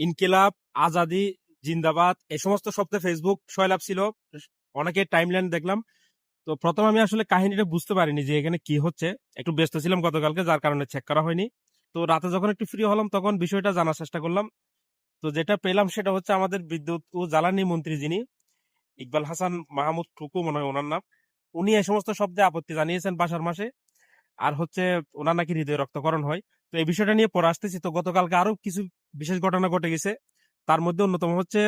ইনকিলাব, আজাদি, জিন্দাবাদ এই সমস্ত শব্দে ফেসবুক সয়লাব ছিল। অনেকে টাইমলাইন দেখলাম। তো প্রথম আমি আসলে কাহিনীটা বুঝতে পারিনি যে এখানে কি হচ্ছে। একটু ব্যস্ত ছিলাম গতকালকে, যার কারণে চেক করা হয়নি। তো রাতে যখন একটু ফ্রি হলাম তখন বিষয়টা জানার চেষ্টা করলাম। তো যেটা পেলাম সেটা হচ্ছে আমাদের বিদ্যুৎ ও জ্বালানি মন্ত্রী যিনি ইকবাল হাসান মাহমুদ টুকু মনে হয় ওনার নাম, উনি এই সমস্ত শব্দে আপত্তি জানিয়েছেন বাসার মাসে। আর হচ্ছে ওনার নাকি হৃদয় রক্তকরণ হয়। তো এই বিষয়টা নিয়ে পরে আসতেছি। তো গতকালকে আরো কিছু বিশেষ ঘটনা ঘটে গেছে। তার মধ্যে অন্যতম হচ্ছে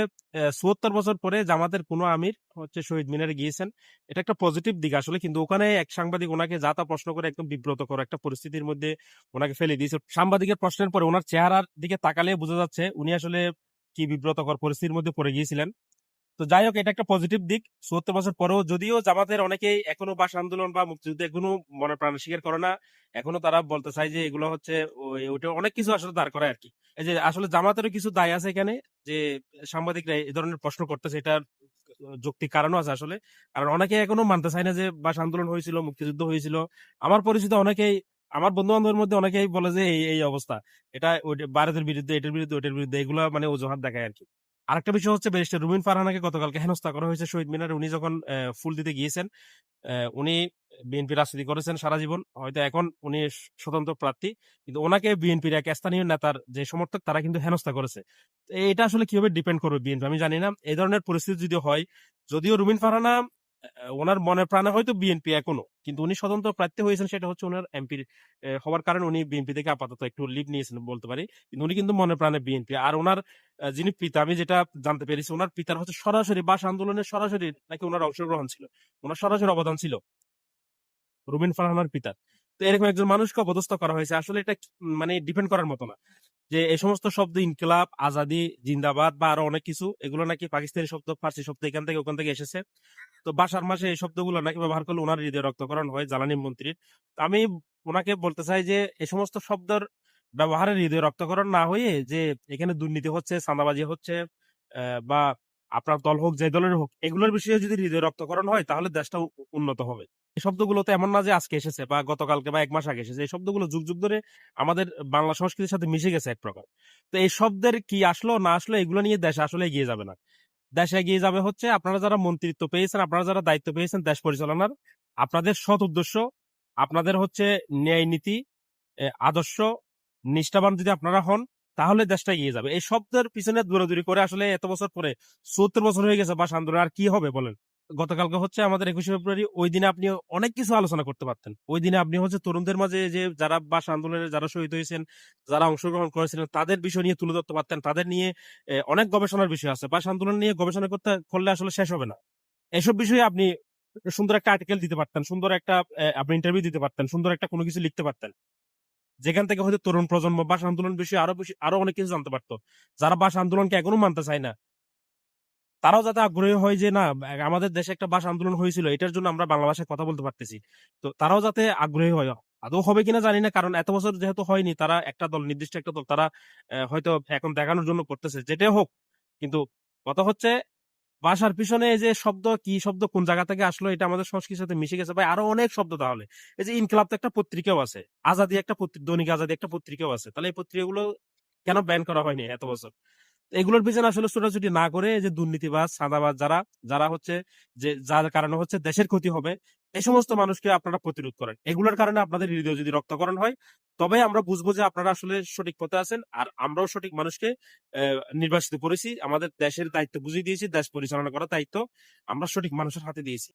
৭৪ বছর পরে জামাতের কোনো আমির হচ্ছে শহীদ মিনারে গিয়েছেন। এটা একটা পজিটিভ দিক আসলে, কিন্তু ওখানে এক সাংবাদিক ওনাকে যা তা প্রশ্ন করে একদম বিব্রতকর একটা পরিস্থিতির মধ্যে ওনাকে ফেলে দিয়েছে। সাংবাদিকের প্রশ্নের পরে ওনার চেহারার দিকে তাকালে বোঝা যাচ্ছে উনি আসলে কি বিব্রতকর পরিস্থিতির মধ্যে পড়ে গিয়েছিলেন। তো যাই হোক, এটা একটা পজিটিভ দিক। ৭৪ বছর পরেও যদিও জামাতের অনেকেই এখনো ভাষা আন্দোলন বা মুক্তিযুদ্ধ এখনো মনে প্রাণে স্বীকার করে না, এখনো তারা বলতে চায় যে এগুলো হচ্ছে ওইটা অনেক কিছু আসলে দাঁড় করায় আর কি। এই যে আসলে জামাতেরও কিছু দায় আছে এখানে, যে সাংবাদিকরা এই ধরনের প্রশ্ন করতেছে, এটার যৌক্তিক কারণও আছে আসলে। কারণ অনেকে এখনো মানতে চায় না যে ভাষা আন্দোলন হয়েছিল, মুক্তিযুদ্ধ হয়েছিল। আমার পরিচিত অনেকেই, আমার বন্ধু বান্ধবের মধ্যে অনেকেই বলে যে এই এই অবস্থা, এটা ভারতের বিরুদ্ধে, এটার বিরুদ্ধে, ওইটার বিরুদ্ধে, এগুলো মানে অজুহাত দেখায় আর কি। আরেকটা বিষয় হচ্ছে ব্যারিস্টার রুমিন ফারহানাকে গতকালকে হেনস্থা করা হয়েছে শহীদ মিনারে। উনি যখন ফুল দিতে গিয়েছেন, উনি বিএনপি রাজনীতি করেছেন সারা জীবন, হয়তো এখন উনি স্বতন্ত্র প্রার্থী, কিন্তু ওনাকে বিএনপির এক স্থানীয় নেতার যে সমর্থক তারা কিন্তু হেনস্থা করেছে। তো এটা আসলে কিভাবে ডিপেন্ড করবে বিএনপি আমি জানি না। এই ধরনের পরিস্থিতি যদি হয়, যদিও রুমিন ফারহানা ওনার মনে প্রাণে হয়তো বিএনপি এখনো, কিন্তু উনি স্বতন্ত্র প্রার্থী হয়েছেন, সেটা হচ্ছে ওনার এমপি হওয়ার কারণে উনি বিএনপি থেকে আপাতত একটু লিভ নিয়েছেন বলতে পারি। কিন্তু উনি কিন্তু মনে প্রাণে বিএনপি। আর ওনার যিনি পিতা, আমি যেটা জানতে পেরেছি, ওনার পিতার হচ্ছে সরাসরি ভাষা আন্দোলনের সরাসরি নাকি ওনার অংশগ্রহণ ছিল, ওনার সরাসরি অবদান ছিল রুমিন ফারহানার পিতার। তো এরকম একজন মানুষকে অপদস্থ করা হয়েছে, আসলে এটা মানে ডিপেন্ড করার মতো না যে এই সমস্ত শব্দ ইনকিলাব, আজাদি, জিন্দাবাদ বা আরো অনেক কিছু, এগুলো নাকি পাকিস্তানি শব্দ, ফার্সি শব্দ, এখান থেকে ওখান থেকে এসেছে। তো বাসার মাসে এই শব্দগুলো নাকি ব্যবহার করলে ওনার হৃদয় রক্তকরণ হয় জ্বালানি মন্ত্রীর। তো আমি ওনাকে বলতে চাই যে এই সমস্ত শব্দের ব্যবহারের হৃদয় রক্তকরণ না হয়ে, যে এখানে দুর্নীতি হচ্ছে, চাঁদাবাজি হচ্ছে, বা আপনার দল হোক যে দলের হোক, এগুলোর বিষয়ে যদি হৃদয় রক্তকরণ হয় তাহলে দেশটা উন্নত হবে। এই শব্দগুলো তো এমন না যে আজকে এসেছে বা গতকালকে বা 1 মাস আগে এসেছে। এই শব্দগুলো যুগ যুগ ধরে আমাদের বাংলা সংস্কৃতির সাথে মিশে গেছে এক প্রকার। তো এই শব্দের কি আসলো না আসলো, এগুলো নিয়ে দেশ আসলে এগিয়ে যাবে না। দেশ এগিয়ে যাবে হচ্ছে আপনারা যারা মন্ত্রিত্ব পেয়েছেন, আপনারা যারা দায়িত্ব পেয়েছেন দেশ পরিচালনার, আপনাদের সৎ উদ্দেশ্য, আপনাদের হচ্ছে ন্যায় নীতি, আদর্শ, নিষ্ঠাবান যদি আপনারা হন, তাহলে দেশটা এগিয়ে যাবে। এই শব্দের পিছনে দৌড়াদৌড়ি করে আসলে এত বছর পরে, ৭৪ বছর হয়ে গেছে ভাষা আন্দোলন, আর কি হবে বলেন। গতকালকে হচ্ছে আমাদের 21শে ফেব্রুয়ারি, ওই দিনে আপনি অনেক কিছু আলোচনা করতে পারতেন। ওই দিনে আপনি হচ্ছে তরুণদের মাঝে যে যারা ভাষা আন্দোলনে যারা শহীদ হয়েছেন, যারা অংশগ্রহণ করেছিলেন, তাদের বিষয় নিয়ে তুলে ধরতে পারতেন। তাদের নিয়ে অনেক গবেষণার বিষয় আছে। ভাষা আন্দোলন নিয়ে গবেষণা করলে আসলে শেষ হবে না। এসব বিষয়ে আপনি সুন্দর একটা আর্টিকেল দিতে পারতেন, সুন্দর একটা আপনি ইন্টারভিউ দিতে পারতেন, সুন্দর একটা কোনো কিছু লিখতে পারতেন, যেখান থেকে হয়তো তরুণ প্রজন্ম ভাষা আন্দোলন বিষয়ে আরো বেশি, আরো অনেক কিছু জানতে পারতো। যারা ভাষা আন্দোলনকে এখনো মানতে চায় না, তারাও যাতে আগ্রহী হয় যে না, আমাদের দেশে একটা ভাষা আন্দোলন হয়েছিল, এটার জন্য আমরা বাংলা ভাষায় কথা বলতে পারতেছি। তো তারাও যাতে আগ্রহী হয়। আদৌ হবে কিনা জানি না, কারণ এত বছর যেহেতু হয়নি, তারা একটা দল, নির্দিষ্ট একটা দল, তারা হয়তো এখন দেখানোর জন্য করতেছে, যেটাই হোক। কিন্তু কথা হচ্ছে ভাষার পিছনে এই যে শব্দ, কি শব্দ কোন জায়গা থেকে আসলো, এটা আমাদের সংস্কৃতির সাথে মিশে গেছে ভাই। আরো অনেক শব্দ, তাহলে এই যে ইনকিলাব তো একটা পত্রিকাও আছে, আজাদি একটা দৈনিক আজাদি একটা পত্রিকাও আছে, তাহলে এই পত্রিকাগুলো কেন ব্যান করা হয়নি এত বছর। এগুলোর পিছনে আসলে ছোটাছুটি না করে, এই যে দুর্নীতিবাজ, চাঁদাবাজ, যারা যারা হচ্ছে, যে যার কারণে হচ্ছে দেশের ক্ষতি হবে, এই সমস্ত মানুষকে আপনারা প্রতিরোধ করেন। এগুলোর কারণে আপনাদের হৃদয় যদি রক্তকরণ হয়, তবে আমরা বুঝবো যে আপনারা আসলে সঠিক পথে আছেন। আর আমরাও সঠিক মানুষকে নির্বাচিত করেছি, আমাদের দেশের দায়িত্ব বুঝিয়ে দিয়েছি, দেশ পরিচালনা করার দায়িত্ব আমরা সঠিক মানুষের হাতে দিয়েছি।